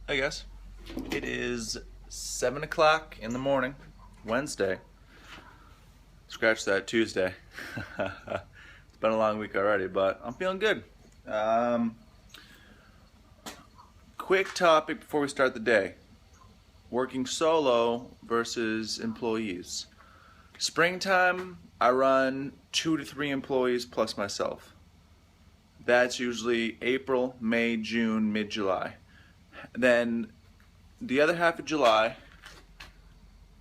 Hey guys, it is 7 o'clock in the morning, Wednesday. Scratch that, Tuesday. It's been a long week already, but I'm feeling good. Quick topic before we start the day. Working solo versus employees. Springtime, I run 2 to 3 employees plus myself. That's usually April, May, June, mid-July. Then the other half of July,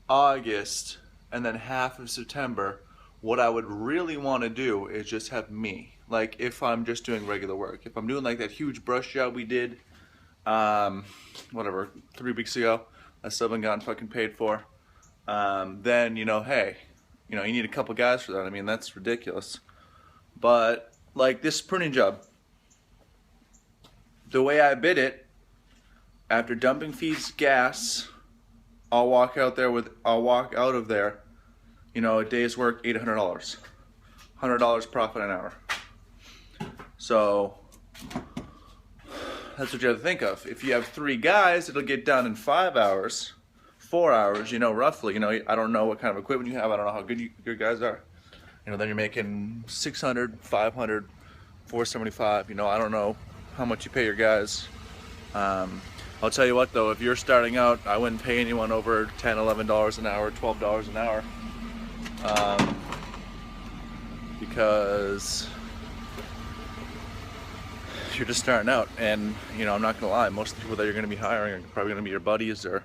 August, and then half of September, what I would really want to do is just have me. Like if I'm just doing regular work. If I'm doing like that huge brush job we did, 3 weeks ago, I still haven't gotten fucking paid for, then, hey, you need a couple guys for that. I mean, that's ridiculous. But like this pruning job, the way I bid it, after dumping fees, gas, I'll walk out of there, a day's work, $800. $100 profit an hour. So that's what you have to think of. If you have 3 guys, it'll get done in 5 hours, 4 hours, roughly. I don't know what kind of equipment you have. I don't know how good your guys are. Then you're making 600, 500, 475. I don't know how much you pay your guys. I'll tell you what though, if you're starting out, I wouldn't pay anyone over $10, $11 an hour, $12 an hour. Because you're just starting out, and I'm not gonna lie, most of the people that you're gonna be hiring are probably gonna be your buddies or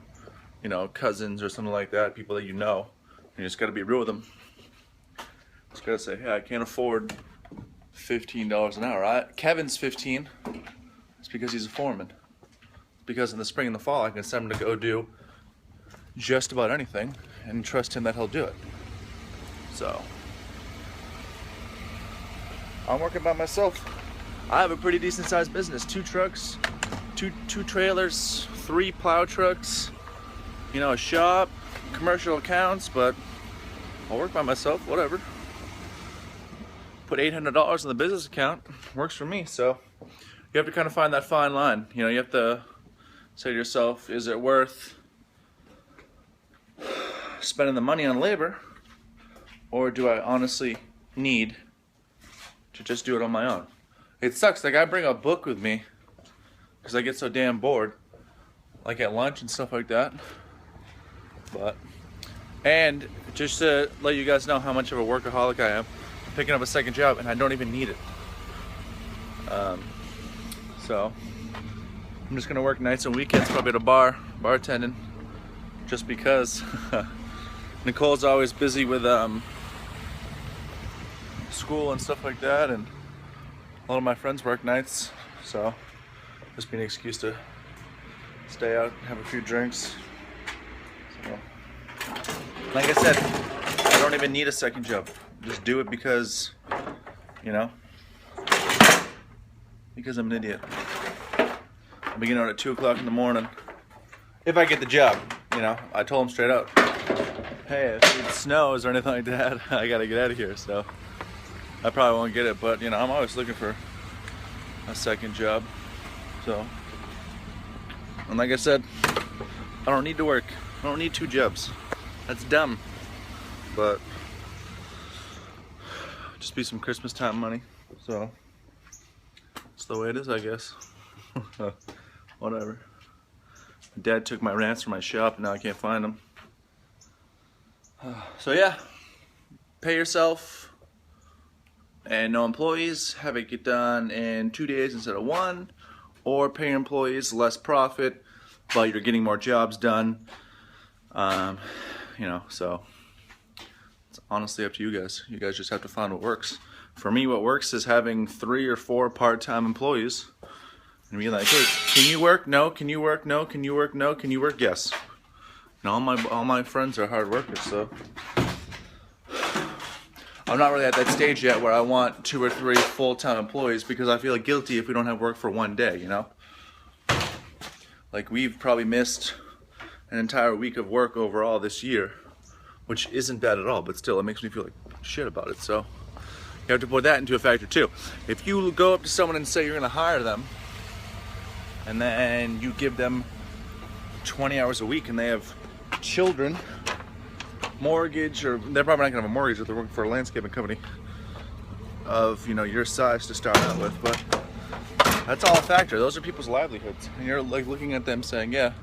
cousins or something like that, people that you know. You just gotta be real with them. Just gotta say, hey, I can't afford $15 an hour. Kevin's 15. It's because he's a foreman. Because in the spring and the fall, I can send him to go do just about anything and trust him that he'll do it. So, I'm working by myself. I have a pretty decent sized business. 2 trucks, two trailers, 3 plow trucks, a shop, commercial accounts, but I'll work by myself, whatever. Put $800 in the business account, works for me. So you have to kind of find that fine line. You have to say to yourself, is it worth spending the money on labor, or do I honestly need to just do it on my own? It sucks, like I bring a book with me because I get so damn bored, like at lunch and stuff like that. And just to let you guys know how much of a workaholic I am, I'm picking up a second job and I don't even need it. So I'm just gonna work nights and weekends, probably at a bar, bartending, just because Nicole's always busy with school and stuff like that, and a lot of my friends work nights, so just be an excuse to stay out and have a few drinks. So, like I said, I don't even need a second job. Just do it because, because I'm an idiot. I'll be getting out at 2 o'clock in the morning. If I get the job, I told him straight up, hey, if it snows or anything like that, I gotta get out of here. So I probably won't get it, but I'm always looking for a second job. So, and like I said, I don't need to work. I don't need 2 jobs. That's dumb. But just be some Christmas time money. So it's the way it is, I guess. Whatever. Dad took my ramps from my shop and now I can't find them. So yeah, pay yourself and no employees, have it get done in 2 days instead of 1, or pay your employees less profit but you're getting more jobs done. So it's honestly up to you guys. You guys just have to find what works. For me, what works is having 3 or 4 part-time employees and be like, hey, can you work? No. Can you work? No. Can you work? No. Can you work? Yes. And all my friends are hard workers, so I'm not really at that stage yet where I want 2 or 3 full-time employees, because I feel guilty if we don't have work for one day, Like we've probably missed an entire week of work overall this year, which isn't bad at all, but still it makes me feel like shit about it. So you have to put that into a factor too. If you go up to someone and say you're going to hire them, and then you give them 20 hours a week and they have children, mortgage, or they're probably not gonna have a mortgage if they're working for a landscaping company of, you know, your size to start out with, but that's all a factor. Those are people's livelihoods, and you're like looking at them saying, yeah,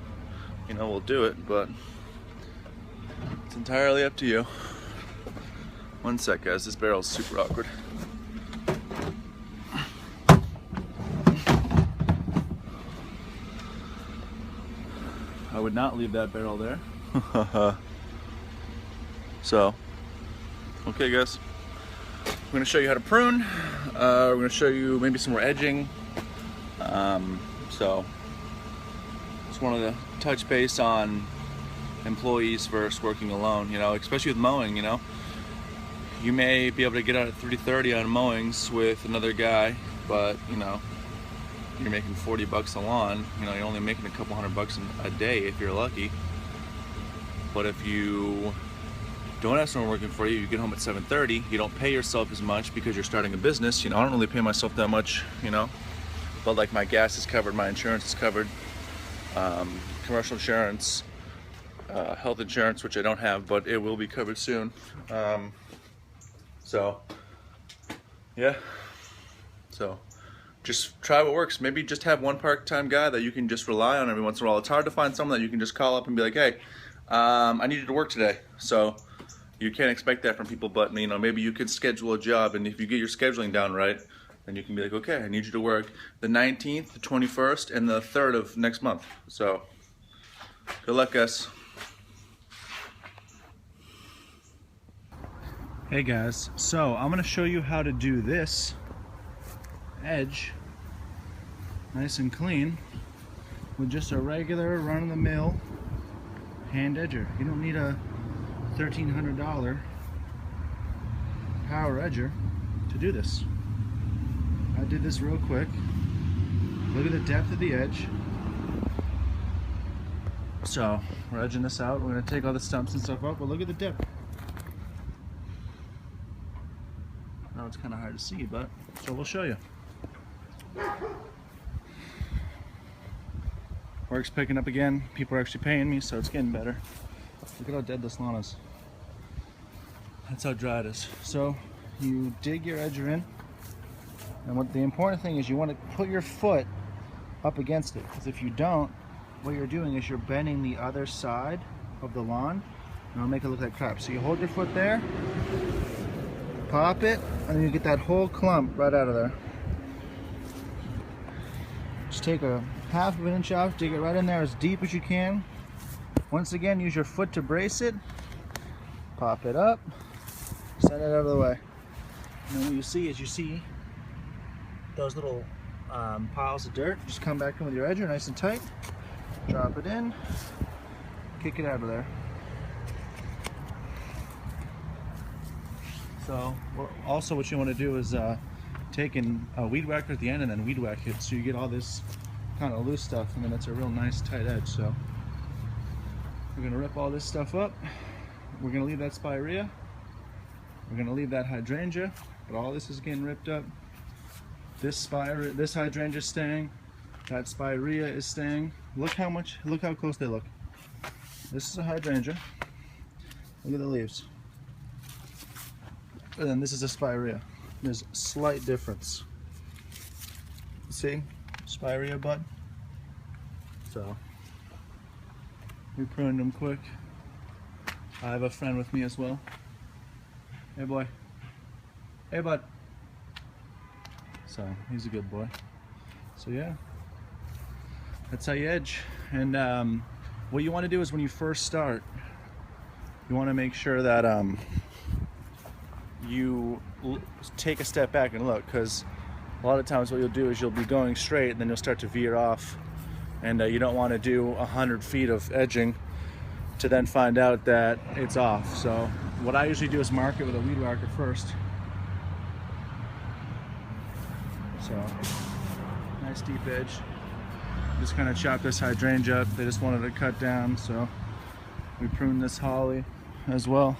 you know, we'll do it, but it's entirely up to you. One sec, guys, this barrel's super awkward. I would not leave that barrel there. So, okay guys, I'm going to show you how to prune. We're going to show you maybe some more edging. So, just wanted to touch base on employees versus working alone, you know, especially with mowing, you know. You may be able to get out at 3:30 on mowings with another guy, but, you know, you're making 40 bucks a lawn, you know, you're only making a couple $100 a day if you're lucky. But if you don't have someone working for you, you get home at 7:30, you don't pay yourself as much because you're starting a business. You know, I don't really pay myself that much, you know, but like my gas is covered, my insurance is covered, commercial insurance, health insurance, which I don't have, but it will be covered soon. So, yeah, so just try what works. Maybe just have one part-time guy that you can just rely on every once in a while. It's hard to find someone that you can just call up and be like, hey, I need you to work today. So you can't expect that from people, but, you know, maybe you could schedule a job, and if you get your scheduling down right, then you can be like, okay, I need you to work the 19th, the 21st, and the 3rd of next month. So good luck, guys. Hey guys, so I'm gonna show you how to do this edge nice and clean with just a regular run-of-the-mill hand edger. You don't need a $1,300 power edger to do this. I did this real quick. Look at the depth of the edge. So we're edging this out. We're gonna take all the stumps and stuff out, but look at the depth. Now it's kind of hard to see, but so we'll show you. Work's picking up again. People are actually paying me, so it's getting better. Look at how dead this lawn is. That's how dry it is. So you dig your edger in, and what the important thing is, you want to put your foot up against it, because if you don't, what you're doing is you're bending the other side of the lawn, and it'll make it look like crap. So you hold your foot there, pop it, and then you get that whole clump right out of there. Just take a half of an inch off, dig it right in there as deep as you can. Once again, use your foot to brace it, pop it up, send it out of the way. And then what you see is you see those little piles of dirt. Just come back in with your edger nice and tight, drop it in, kick it out of there. So also what you want to do is take a weed whacker at the end and then weed whack it, so you get all this kind of loose stuff, and then it's a real nice tight edge. So we're going to rip all this stuff up. We're going to leave that spirea. We're going to leave that hydrangea, but all this is getting ripped up. This hydrangea is staying. That spirea is staying. Look how close they look. This is a hydrangea. Look at the leaves. And then this is a spirea. There's a slight difference. See? Spirea bud. So we pruned them quick. I have a friend with me as well. Hey boy. Hey bud. So he's a good boy. So yeah, that's how you edge. And what you want to do is when you first start, you want to make sure that you take a step back and look, because a lot of times what you'll do is you'll be going straight and then you'll start to veer off, and you don't want to do 100 feet of edging to then find out that it's off. So what I usually do is mark it with a weed whacker first. So nice deep edge. Just kind of chop this hydrangea up. They just wanted to cut down, so we pruned this holly as well.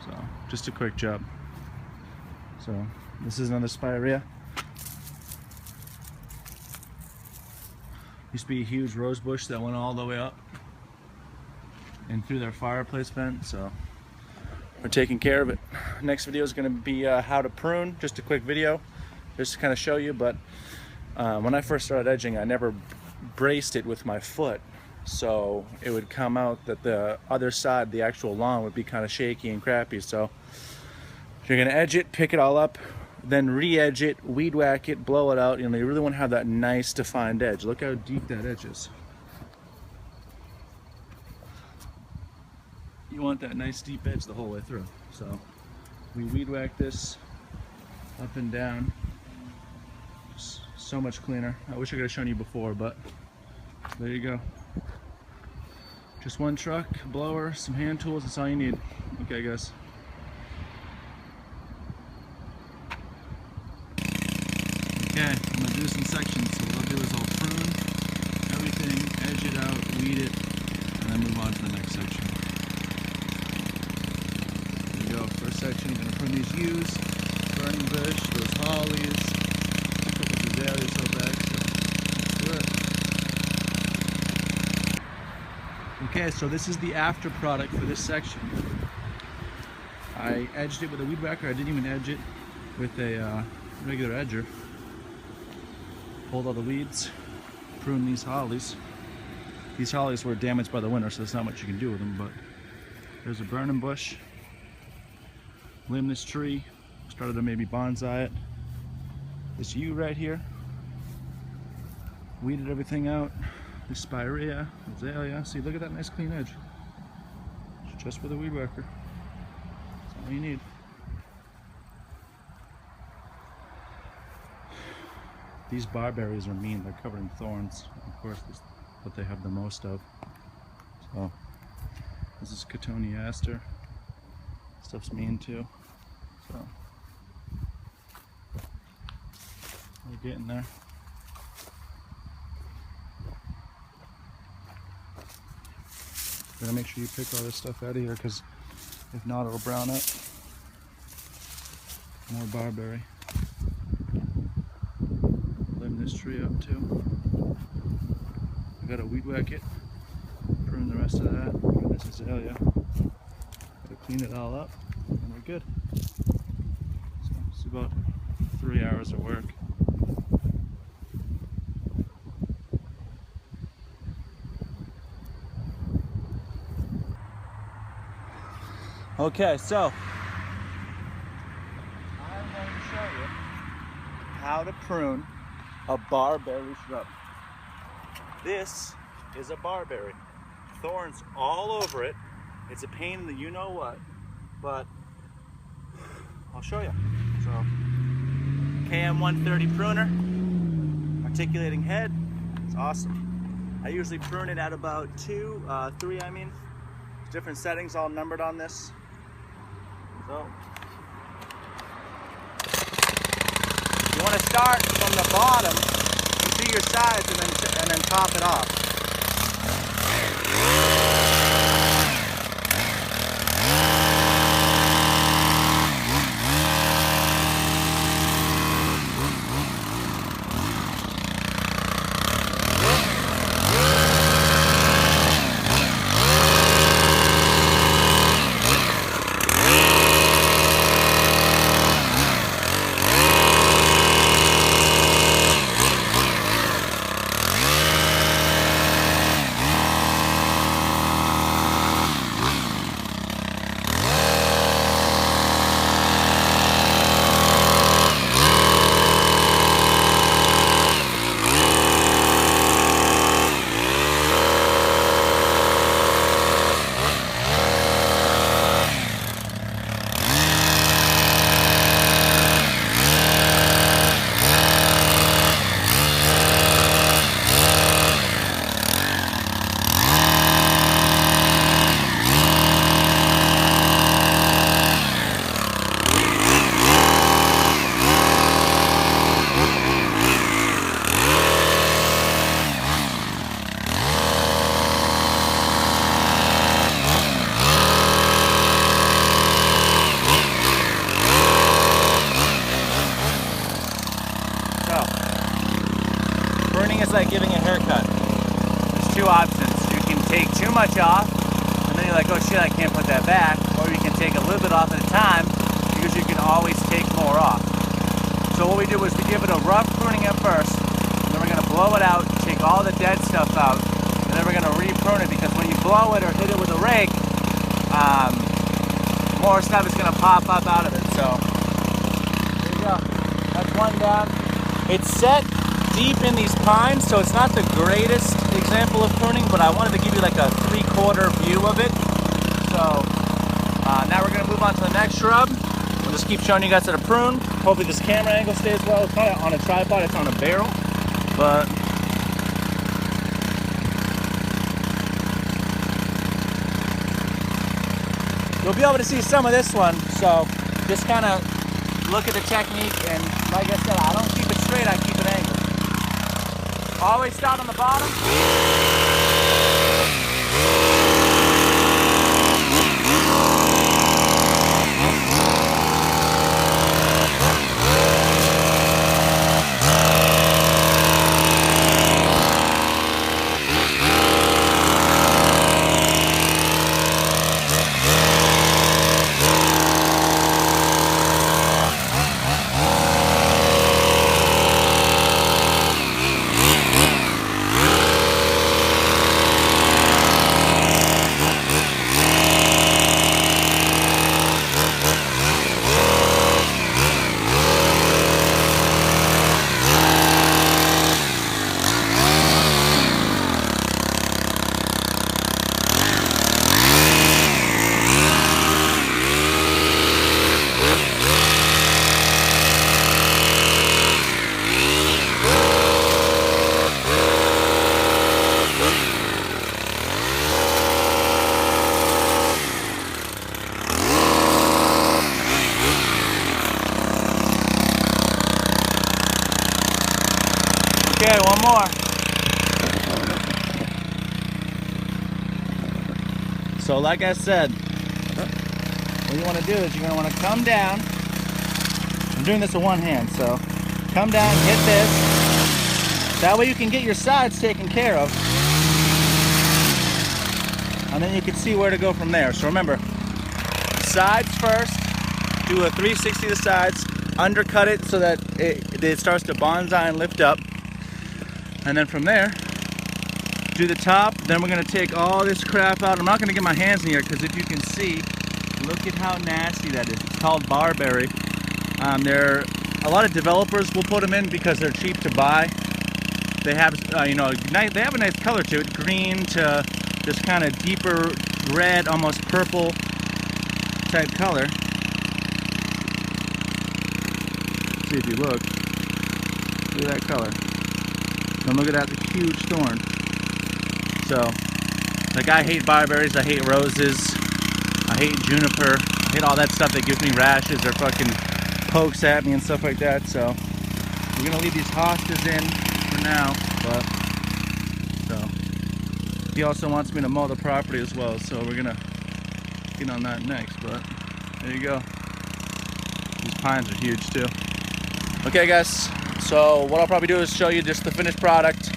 So just a quick job. So this is another spirea. Used to be a huge rose bush that went all the way up and through their fireplace vent, so we're taking care of it. Next video is going to be how to prune, just a quick video, just to kind of show you. But when I first started edging, I never braced it with my foot, so it would come out that the other side, the actual lawn, would be kind of shaky and crappy. So you're going to edge it, pick it all up, then re-edge it, weed whack it, blow it out. You know, you really want to have that nice defined edge. Look how deep that edge is. You want that nice deep edge the whole way through. So we weed whack this up and down. Just so much cleaner. I wish I could have shown you before, but there you go. Just one truck, blower, some hand tools, that's all you need. Okay guys. Okay, I'm going to do some sections. So what I'll do is I'll prune everything, edge it out, weed it, and then move on to the next section. There you go, first section, I'm going to prune these yews, burning bush, those hollies, a couple of azaleas out back, so let's do it. Okay, so this is the after product for this section. I edged it with a weed whacker. I didn't even edge it with a regular edger. Pulled all the weeds, pruned these hollies. These hollies were damaged by the winter, so there's not much you can do with them, but there's a burning bush. Limb this tree, started to maybe bonsai it. This yew right here. Weeded everything out. This spirea, azalea. See, look at that nice clean edge. Just with a weed whacker. That's all you need. These barberries are mean, they're covered in thorns. Of course, this is what they have the most of. So, this is cotoneaster. Stuff's mean too. So, we're getting there. Gotta make sure you pick all this stuff out of here, because if not, it'll brown up. More barberry. This tree up too. I gotta weed whack it, prune the rest of that. Prune this azalea. Gotta clean it all up, and we're good. So it's about 3 hours of work. Okay, so I'm going to show you how to prune a barberry shrub. This is a barberry. Thorns all over it. It's a pain in the you know what, but I'll show you. So, KM130 pruner, articulating head. It's awesome. I usually prune it at about 3 I mean. Different settings all numbered on this. So, you want to start from the bottom and do your sides and then top it off. Pruning is like giving a haircut. two options. You can take too much off, and then you're like, oh shit, I can't put that back. Or you can take a little bit off at a time, because you can always take more off. So what we do is we give it a rough pruning at first, and then we're gonna blow it out, take all the dead stuff out, and then we're gonna re-prune it, because when you blow it or hit it with a rake, more stuff is gonna pop up out of it. So there you go. That's one down. It's set deep in these pines, so it's not the greatest example of pruning, but I wanted to give you like a 3/4 view of it. So now we're gonna move on to the next shrub. We'll just keep showing you guys how to prune. Hopefully this camera angle stays well. It's not on a tripod, it's on a barrel, but you'll be able to see some of this one. So just kind of look at the technique, and like I said, I don't keep it straight, I keep it angled. Always start on the bottom. Okay, one more. So like I said, what you want to do is you're going to want to come down. I'm doing this with one hand, so come down, hit this. That way you can get your sides taken care of. And then you can see where to go from there. So remember, sides first, do a 360 to the sides, undercut it so that it starts to bonsai and lift up. And then from there, do the top. Then we're gonna take all this crap out. I'm not gonna get my hands in here, because if you can see, look at how nasty that is. It's called barberry. A lot of developers will put them in because they're cheap to buy. They have, you know, they have a nice color to it, green to this kind of deeper red, almost purple type color. See if you look at that color. And look at that huge thorn. So, like, I hate barberries, I hate roses, I hate juniper, I hate all that stuff that gives me rashes or fucking pokes at me and stuff like that. So, we're gonna leave these hostas in for now, but, so, he also wants me to mow the property as well, so we're gonna get on that next, but there you go. These pines are huge too. Okay guys, so what I'll probably do is show you just the finished product.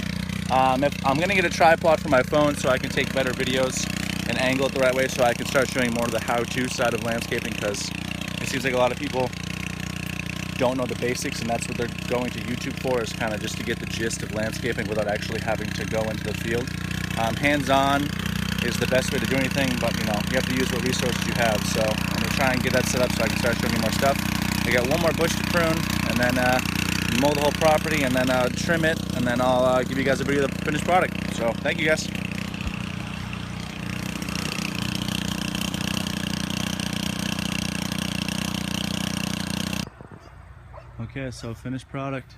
If I'm gonna get a tripod for my phone so I can take better videos and angle it the right way, so I can start showing more of the how-to side of landscaping, because it seems like a lot of people don't know the basics, and that's what they're going to YouTube for, is kind of just to get the gist of landscaping without actually having to go into the field. Hands-on is the best way to do anything, but you know, you have to use what resources you have. So I'm gonna try and get that set up so I can start showing you more stuff. I got one more bush to prune, and then mow the whole property, and then trim it, and then I'll give you guys a video of the finished product. So thank you guys. Okay, so finished product.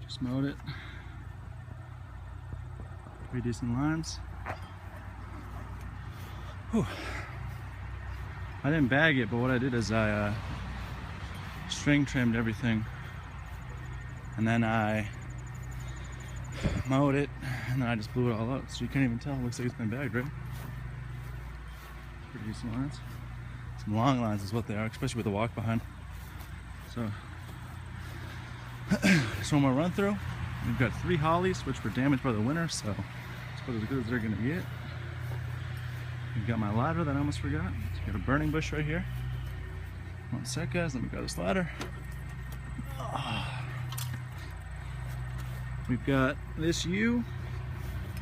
Just mowed it. Pretty decent lines. Whew. I didn't bag it, but what I did is I string trimmed everything, and then I mowed it, and then I just blew it all out, so you can't even tell. It looks like it's been bagged, right? Pretty decent lines. Some long lines is what they are, especially with the walk behind. So just one more run through, We've got 3 hollies, which were damaged by the winter, so it's about as good as they're gonna get. We've got my ladder that I almost forgot. Got a burning bush right here. One sec, guys, let me grab this ladder. We've got this U,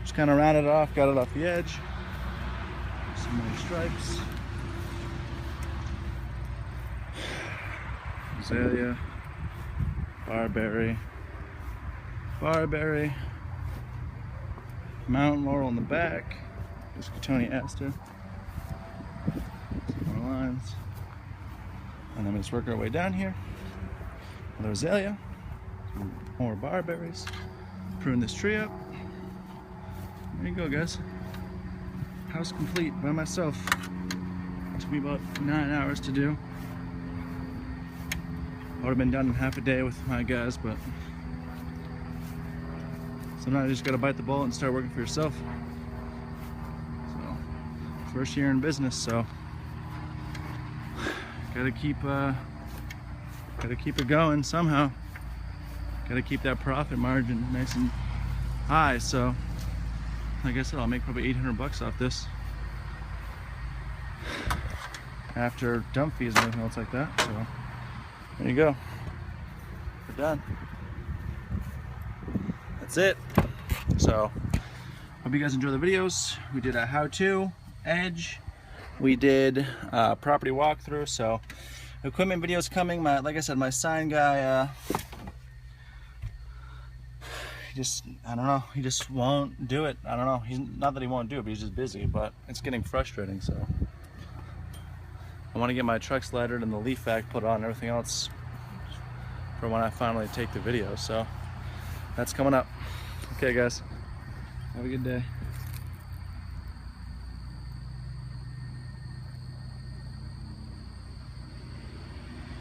just kind of rounded it off, got it off the edge. Some more stripes. Azalea, barberry, mountain laurel in the back, Tony Aster, some more lines, and then we just work our way down here. Another azalea, some more barberries, prune this tree up. There you go, guys. House complete by myself. It took me about 9 hours to do. I would have been done in half a day with my guys, but sometimes you just gotta bite the bullet and start working for yourself. So, first year in business, so gotta keep it going somehow. Gotta keep that profit margin nice and high. So, like I said, I'll make probably 800 bucks off this after dump fees and everything else like that. So, there you go. We're done. That's it. So, hope you guys enjoy the videos. We did a how-to, edge. We did a property walkthrough. So, equipment videos coming. Like I said, my sign guy, I don't know, he just won't do it. I don't know. He's not that he won't do it, but he's just busy. But it's getting frustrating. So, I want to get my trucks lettered and the leaf vac put on and everything else for when I finally take the video. So that's coming up. Okay, guys, have a good day.